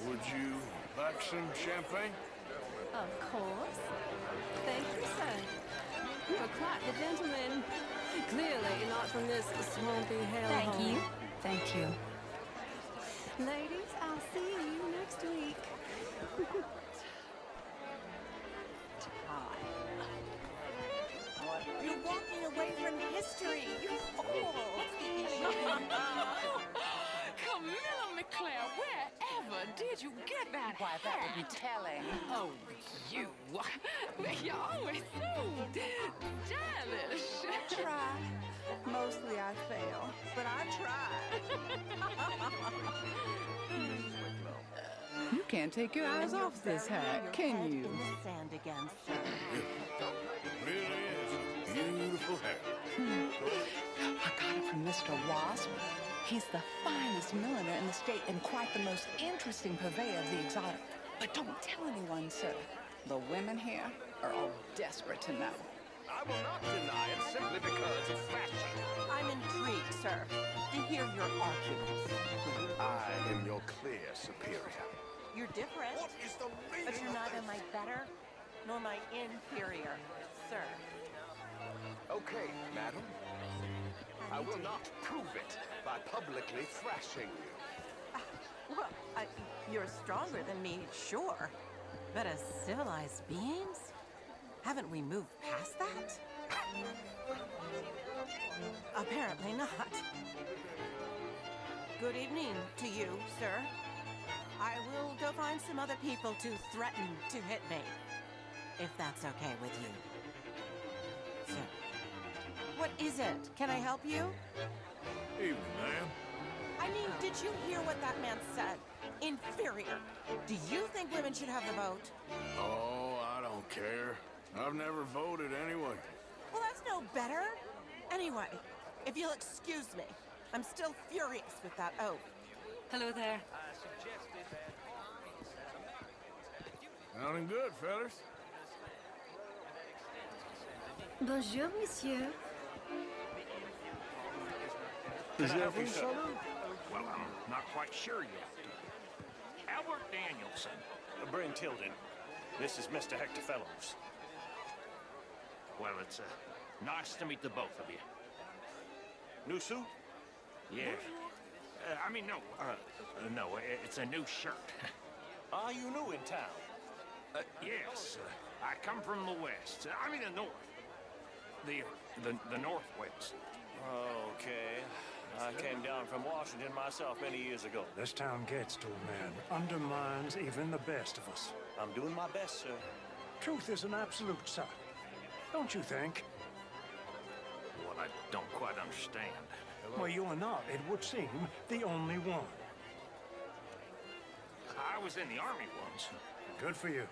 Would you like some champagne? Of course. Thank you, sir. You're quite the gentleman. Clearly not from this swampy hellhole. Thank you. Thank you. Ladies, I'll see you next week. You're walking away from history, you fool! What's the issue? Camilla McClare, wherever did you get that Why, that hat? would be telling. Oh, you. You're always so stylish. I try. Mostly I fail, but I try. You can't take your eyes off this hat, can you? In the sand again, sir. Really is a beautiful hair. I got it from Mr. Wasp. He's the finest milliner in the state and quite the most interesting purveyor of the exotic. But don't tell anyone, sir. The women here are all desperate to know. I will not deny it simply because of fashion. I'm intrigued, sir, to hear your arguments. I am your clear superior. You're different, What is the meaning but you're of neither this? my better nor my inferior, sir. Okay, madam. I will not prove it by publicly thrashing you. Well, you're stronger than me, sure. But as civilized beings? Haven't we moved past that? Apparently not. Good evening to you, sir. I will go find some other people to threaten to hit me, if that's okay with you. Sir. What is it? Can I help you? Evening, ma'am. I mean, did you hear what that man said? Inferior. Do you think women should have the vote? Oh, I don't care. I've never voted anyway. Well, that's no better. Anyway, if you'll excuse me, I'm still furious with that oath. Hello there. Sounding good, fellas. Bonjour, monsieur. Is that you, sir? Well, I'm not quite sure yet. Albert Danielson. Bryn Tilden. This is Mr. Hector Fellows. Well, it's nice to meet the both of you. New suit? Yeah. No, it's a new shirt. Are you new in town? Yes, I come from the west. I mean the north. The northwest. Okay. I came down from Washington myself many years ago. This town gets to a man, undermines even the best of us. I'm doing my best, sir. Truth is an absolute, sir. Don't you think? What I don't quite understand. Well, you are not, it would seem, the only one. I was in the army once. Good for you.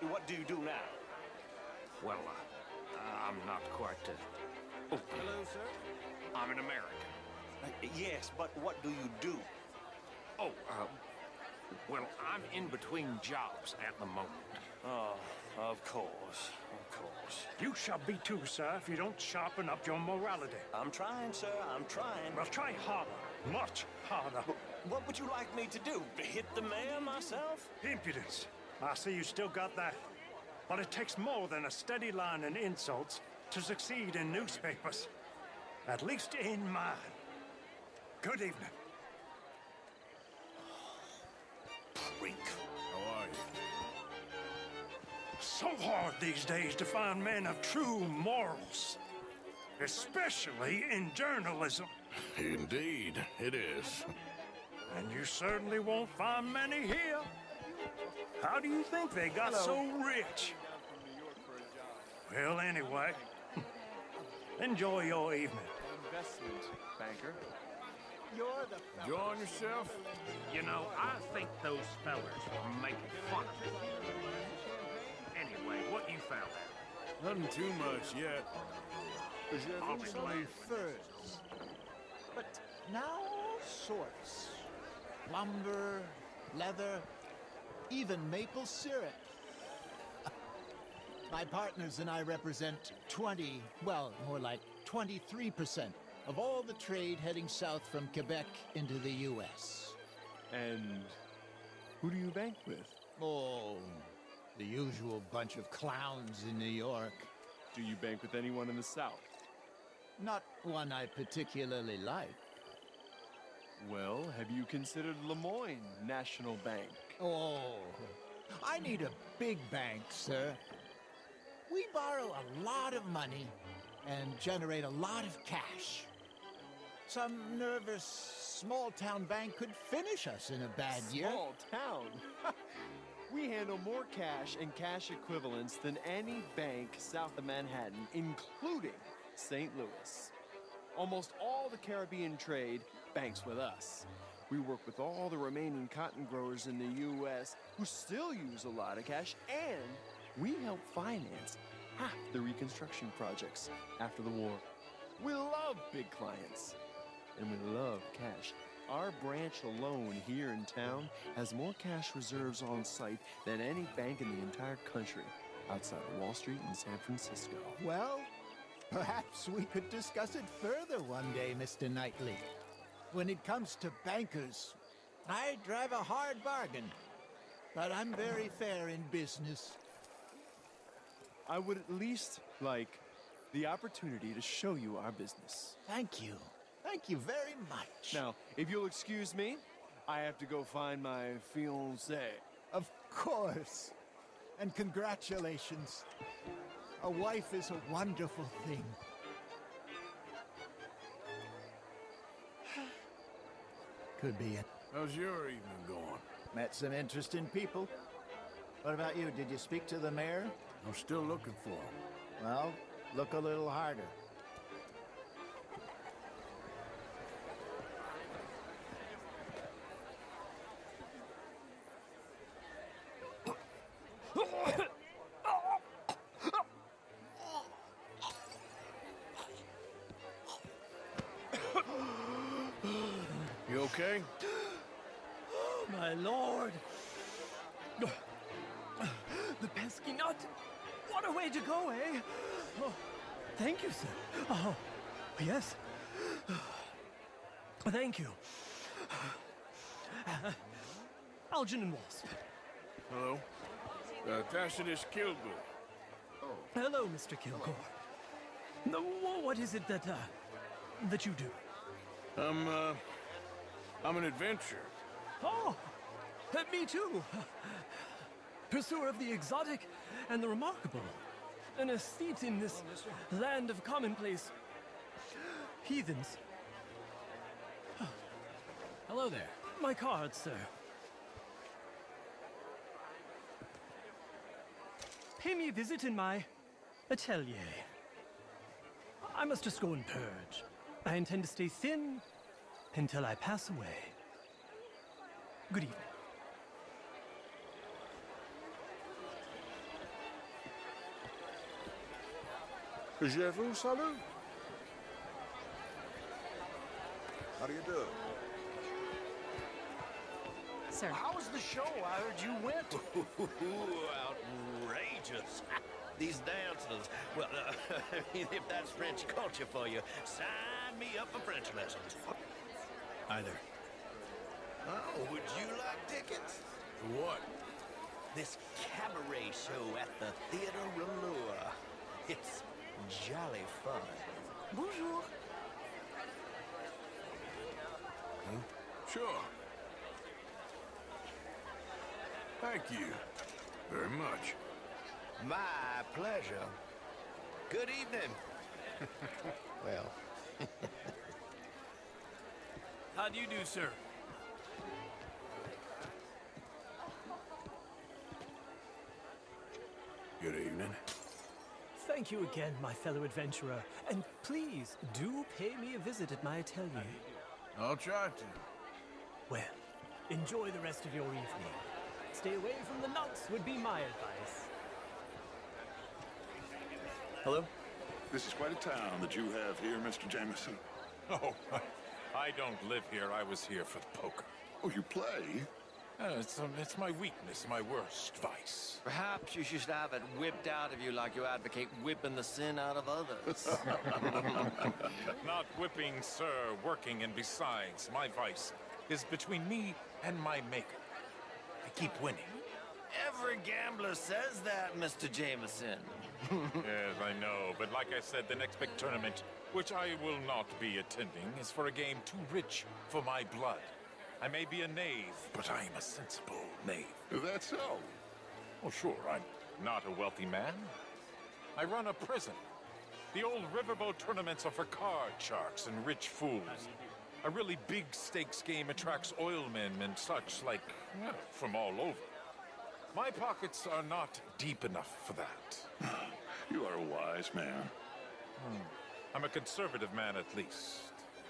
What do you do now? Well, I'm not quite. Hello, sir. I'm an American. Yes, but what do you do? Oh, well, I'm in between jobs at the moment. Oh, of course, of course. You shall be too, sir, if you don't sharpen up your morality. I'm trying, sir, I'm trying. Well, try harder, much harder. What would you like me to do? Hit the mayor myself? Impudence. I see you still got that. But it takes more than a steady line in insults to succeed in newspapers. At least in mine. Good evening. Freak. How are you? So hard these days to find men of true morals. Especially in journalism. Indeed, it is. And you certainly won't find many here. How do you think they got so rich? Well, anyway, enjoy your evening. Investment banker. Enjoying yourself? You know, I think those fellers were making fun of me. Anyway, what you found out? Nothing too much yet. I'll be glad. Furs. But now all sorts. Lumber, leather, even maple syrup. My partners and I represent 20, well, more like 23% of all the trade heading south from Quebec into the U.S. And Who do you bank with? Oh, the usual bunch of clowns in New York. Do you bank with anyone in the South? Not one I particularly like. Well, have you considered Lemoyne National Bank? Oh, I need a big bank, sir. We borrow a lot of money and generate a lot of cash. Some nervous small-town bank could finish us in a bad year. Small town? We handle more cash and cash equivalents than any bank south of Manhattan, including St. Louis. Almost all the Caribbean trade banks with us. We work with all the remaining cotton growers in the U.S. who still use a lot of cash, and we help finance half the reconstruction projects after the war. We love big clients, and we love cash. Our branch alone here in town has more cash reserves on site than any bank in the entire country outside of Wall Street and San Francisco. Well, perhaps we could discuss it further one day, Mr. Knightley. When it comes to bankers, I drive a hard bargain, but I'm very fair in business. I would at least like the opportunity to show you our business. Thank you. Thank you very much. Now, if you'll excuse me, I have to go find my fiancée. Of course. And congratulations. A wife is a wonderful thing. Could be it. How's your evening going? Met some interesting people. What about you? Did you speak to the mayor? I'm still looking for him. Well, look a little harder. You okay? Oh, my lord! The pesky nut! What a way to go, eh? Oh, thank you, sir. Oh, yes. Thank you. Algernon Wasp. Hello? Tacitus Kilgore. Hello, Mr. Kilgore. No, what is it that you do? I'm an adventurer. Oh, me too. Pursuer of the exotic and the remarkable. An aesthete in this land of commonplace heathens. Hello there. My card, sir. Pay me a visit in my atelier. I must just go and purge. I intend to stay thin until I pass away. Good evening. Je vous salue. How do you do? Sir. How was the show? I heard you went. Outrageous. These dancers. Well, if that's French culture for you, sign me up for French lessons. Either. Oh, would you like tickets? What? This cabaret show at the Theatre Rallure. It's jolly fun. Bonjour. Sure. Thank you very much. My pleasure. Good evening. Well. How do you do, sir? Good evening. Thank you again, my fellow adventurer. And please, do pay me a visit at my atelier. I'll try to. Well, enjoy the rest of your evening. Stay away from the nuts would be my advice. Hello? This is quite a town that you have here, Mr. Jameson. Oh, I don't live here. I was here for the poker. Oh, you play? It's my weakness, my worst vice. Perhaps you should have it whipped out of you like you advocate whipping the sin out of others. Not whipping, sir, working, and besides, my vice is between me and my maker. keep winning. Every gambler says that, Mr. Jameson. Yes, I know, but like I said, the next big tournament, which I will not be attending, is for a game too rich for my blood. I may be a knave, but I am a sensible knave. Is that so? Oh, sure, I'm not a wealthy man. I run a prison. The old riverboat tournaments are for card sharks and rich fools. A really big stakes game attracts oilmen and such, like, well, from all over. My pockets are not deep enough for that. You are a wise man. I'm a conservative man, at least.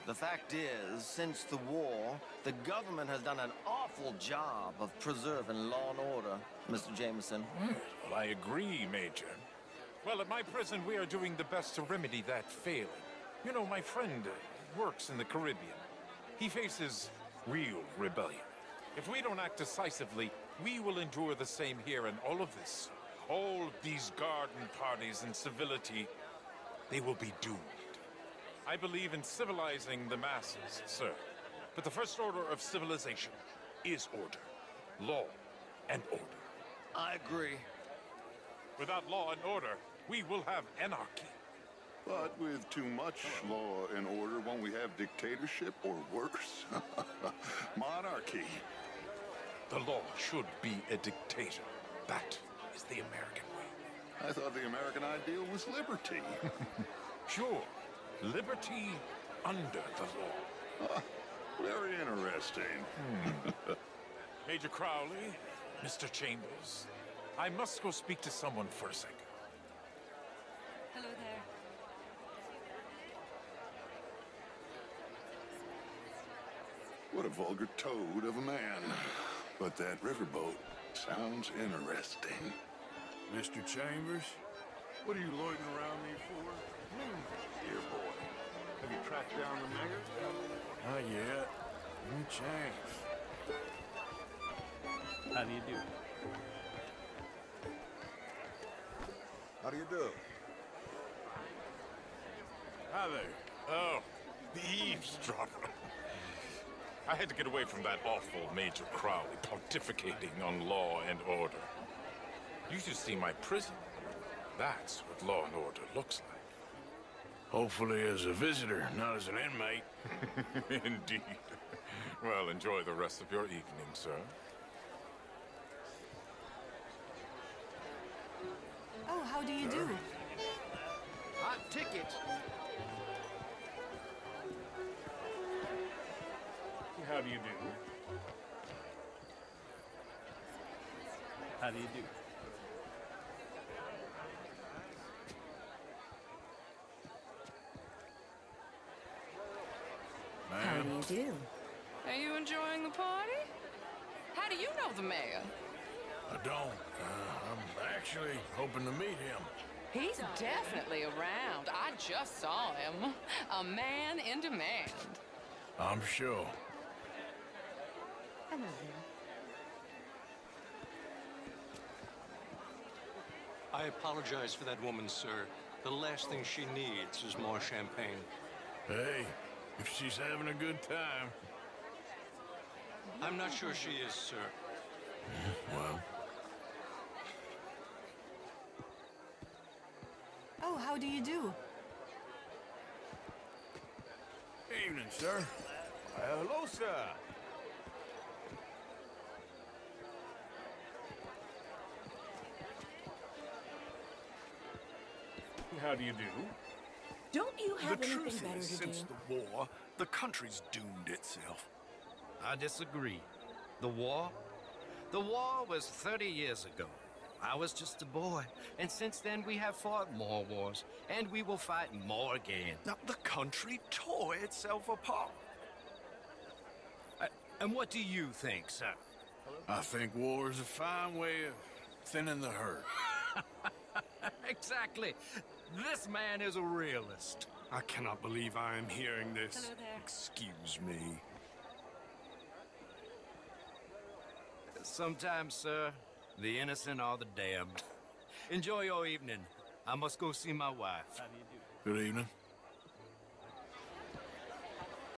The fact is, since the war, the government has done an awful job of preserving law and order, Mr. Jameson. Well, I agree, Major. Well, at my prison, we are doing the best to remedy that failing. You know, my friend works in the Caribbean. He faces real rebellion. If we don't act decisively, we will endure the same here, and all of this, all of these garden parties and civility, they will be doomed. I believe in civilizing the masses, sir. But the first order of civilization is order. Law and order. I agree. Without law and order, we will have anarchy. But with too much law and order, won't we have dictatorship or worse? Monarchy. The law should be a dictator. That is the American way. I thought the American ideal was liberty. Sure. Liberty under the law. Very interesting. Major Crowley, Mr. Chambers, I must go speak to someone for a second. Hello there. What a vulgar toad of a man. But that riverboat sounds interesting. Mr. Chambers, what are you loitering around me for? Dear boy, have you tracked down the mayor? Not yet. Give me a chance. How do you do? How do you do? Hi there. Oh, the eavesdropper. I had to get away from that awful Major Crowley pontificating on law and order. You should see my prison. That's what law and order looks like. Hopefully as a visitor, not as an inmate. Indeed. Well, enjoy the rest of your evening, sir. Oh, how do you do? Hot ticket. How do you do? How do you do? How do you do? Are you enjoying the party? How do you know the mayor? I don't. I'm actually hoping to meet him. He's definitely around. I just saw him. A man in demand. I'm sure. Hello there. I apologize for that woman, sir. The last thing she needs is more champagne. Hey, if she's having a good time. I'm not sure she is, sir. Well. Oh, how do you do? Evening, sir. Hello, sir. How do you do? Don't you have The anything truth better is, to since do? the war, the country's doomed itself. I disagree. The war? The war was 30 years ago. I was just a boy, and since then we have fought more wars, and we will fight more again. Now, the country tore itself apart. And what do you think, sir? I think war is a fine way of thinning the herd. Exactly. This man is a realist. I cannot believe I am hearing this. Hello there. Excuse me. Sometimes, sir, the innocent are the damned. Enjoy your evening. I must go see my wife. Good evening.